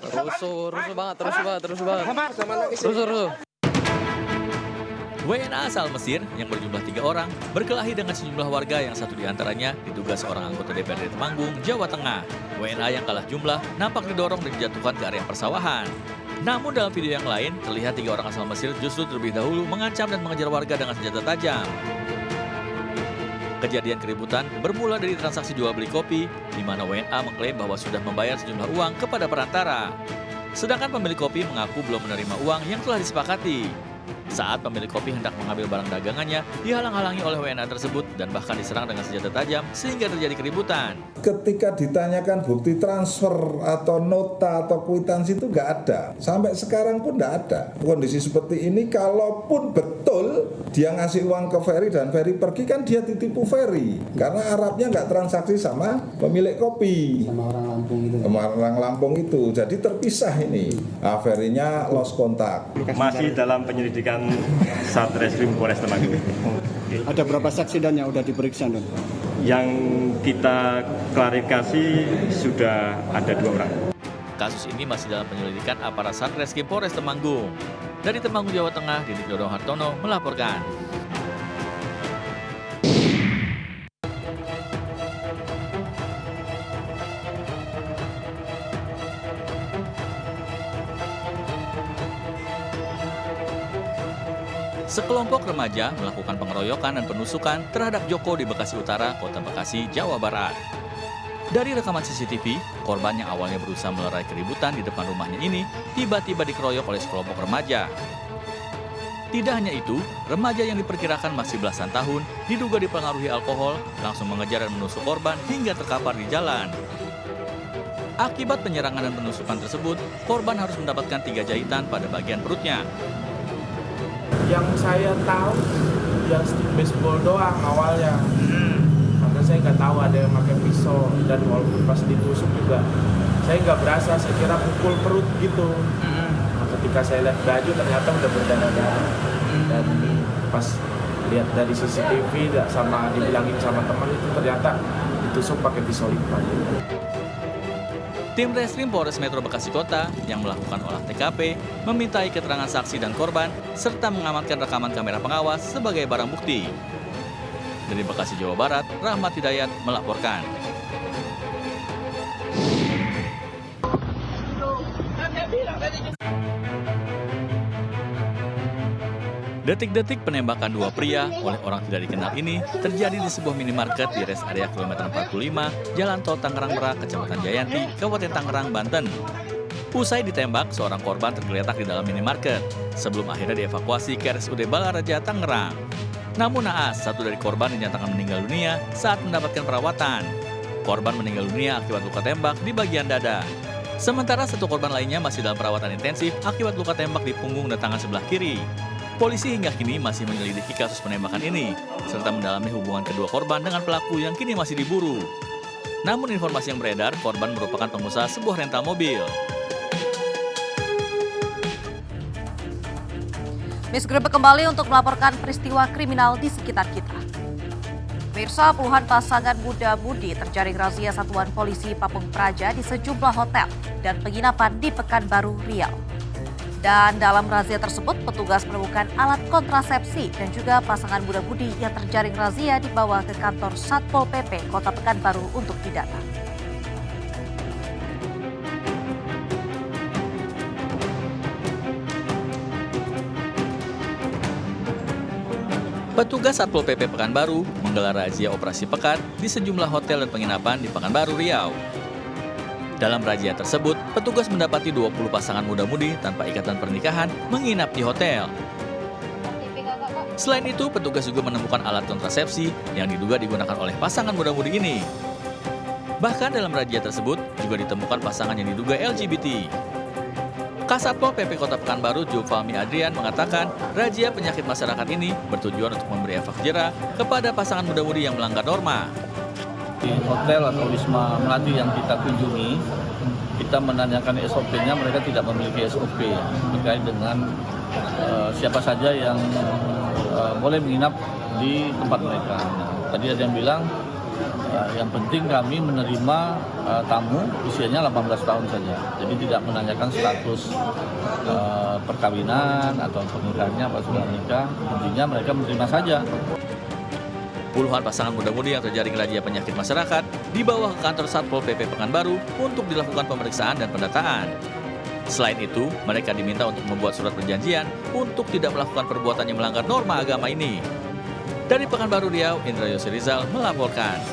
Rusuh banget. Rusuh. WNA asal Mesir yang berjumlah 3 orang berkelahi dengan sejumlah warga yang satu diantaranya diduga seorang anggota DPRD Temanggung, Jawa Tengah. WNA yang kalah jumlah nampak didorong dan dijatuhkan ke area persawahan. Namun dalam video yang lain, terlihat 3 orang asal Mesir justru terlebih dahulu mengancam dan mengejar warga dengan senjata tajam. Kejadian keributan bermula dari transaksi jual beli kopi, di mana WNA mengklaim bahwa sudah membayar sejumlah uang kepada perantara. Sedangkan pemilik kopi mengaku belum menerima uang yang telah disepakati. Saat pemilik kopi hendak mengambil barang dagangannya, dihalang-halangi oleh WNA tersebut dan bahkan diserang dengan senjata tajam sehingga terjadi keributan. Ketika ditanyakan bukti transfer atau nota atau kwitansi itu nggak ada. Sampai sekarang pun nggak ada. Kondisi seperti ini kalaupun betul dia ngasih uang ke Ferry dan Ferry pergi kan dia ditipu Ferry. Karena Arabnya nggak transaksi sama pemilik kopi. Sama orang Lampung itu. Sama orang Lampung itu. Jadi terpisah ini. Nah, Ferry-nya lost kontak. Masih dalam penyelidikan Satreskrim Polres Temanggung. Ada berapa saksi dan yang sudah diperiksa, Don? Yang kita klarifikasi sudah ada 2 orang. Kasus ini masih dalam penyelidikan aparat Satreskrim Polres Temanggung. Dari Temanggung, Jawa Tengah, Didik Dodong Hartono melaporkan. Sekelompok remaja melakukan pengeroyokan dan penusukan terhadap Joko di Bekasi Utara, Kota Bekasi, Jawa Barat. Dari rekaman CCTV, korban yang awalnya berusaha melerai keributan di depan rumahnya ini tiba-tiba dikeroyok oleh sekelompok remaja. Tidak hanya itu, remaja yang diperkirakan masih belasan tahun diduga dipengaruhi alkohol langsung mengejar dan menusuk korban hingga terkapar di jalan. Akibat penyerangan dan penusukan tersebut, korban harus mendapatkan 3 jahitan pada bagian perutnya. Yang saya tahu yang stick baseball doang awalnya, karena saya nggak tahu ada yang pakai pisau, dan walaupun pas ditusuk juga saya nggak berasa, saya kira pukul perut gitu. Nah, ketika saya lihat baju ternyata udah berdarah-darah, dan pas lihat dari CCTV sama dibilangin sama teman itu ternyata ditusuk pakai pisau lipat. Tim Reskrim Polres Metro Bekasi Kota yang melakukan olah TKP memintai keterangan saksi dan korban serta mengamankan rekaman kamera pengawas sebagai barang bukti. Dari Bekasi, Jawa Barat, Rahmat Hidayat melaporkan. Detik-detik penembakan 2 pria oleh orang tidak dikenal ini terjadi di sebuah minimarket di rest area kilometer 45, Jalan Tol Tangerang Merak, Kecamatan Jayanti, Kabupaten Tangerang, Banten. Usai ditembak, seorang korban tergeletak di dalam minimarket sebelum akhirnya dievakuasi ke RSUD Balaraja, Tangerang. Namun naas, satu dari korban dinyatakan meninggal dunia saat mendapatkan perawatan. Korban meninggal dunia akibat luka tembak di bagian dada. Sementara satu korban lainnya masih dalam perawatan intensif akibat luka tembak di punggung dan tangan sebelah kiri. Polisi hingga kini masih menyelidiki kasus penembakan ini, serta mendalami hubungan kedua korban dengan pelaku yang kini masih diburu. Namun informasi yang beredar, korban merupakan pengusaha sebuah rental mobil. Misgrebek kembali untuk melaporkan peristiwa kriminal di sekitar kita. Pemirsa, puluhan pasangan muda-mudi terjaring razia Satuan Polisi Pamung Praja di sejumlah hotel dan penginapan di Pekanbaru, Riau. Dan dalam razia tersebut, petugas menemukan alat kontrasepsi dan juga pasangan muda-mudi yang terjaring razia dibawa ke kantor Satpol PP Kota Pekanbaru untuk didata. Petugas Satpol PP Pekanbaru menggelar razia operasi pekat di sejumlah hotel dan penginapan di Pekanbaru, Riau. Dalam razia tersebut, petugas mendapati 20 pasangan muda-mudi tanpa ikatan pernikahan menginap di hotel. Selain itu, petugas juga menemukan alat kontrasepsi yang diduga digunakan oleh pasangan muda-mudi ini. Bahkan dalam razia tersebut juga ditemukan pasangan yang diduga LGBT. Kasatpol PP Kota Pekanbaru, Jufalmi Adrian, mengatakan razia penyakit masyarakat ini bertujuan untuk memberi efek jera kepada pasangan muda-mudi yang melanggar norma. Di hotel atau Wisma Melati yang kita kunjungi, kita menanyakan SOP-nya, mereka tidak memiliki SOP terkait dengan siapa saja yang boleh menginap di tempat mereka. Nah, tadi ada yang bilang Yang penting kami menerima tamu usianya 18 tahun saja. Jadi tidak menanyakan status perkawinan atau pernikahannya apa sudah nikah. Intinya mereka menerima saja. Puluhan pasangan muda-mudi yang terjaring razia penyakit masyarakat dibawa ke kantor Satpol PP Pekanbaru untuk dilakukan pemeriksaan dan pendataan. Selain itu, mereka diminta untuk membuat surat perjanjian untuk tidak melakukan perbuatan yang melanggar norma agama ini. Dari Pekanbaru Riau, Indra Yossi Rizal melaporkan.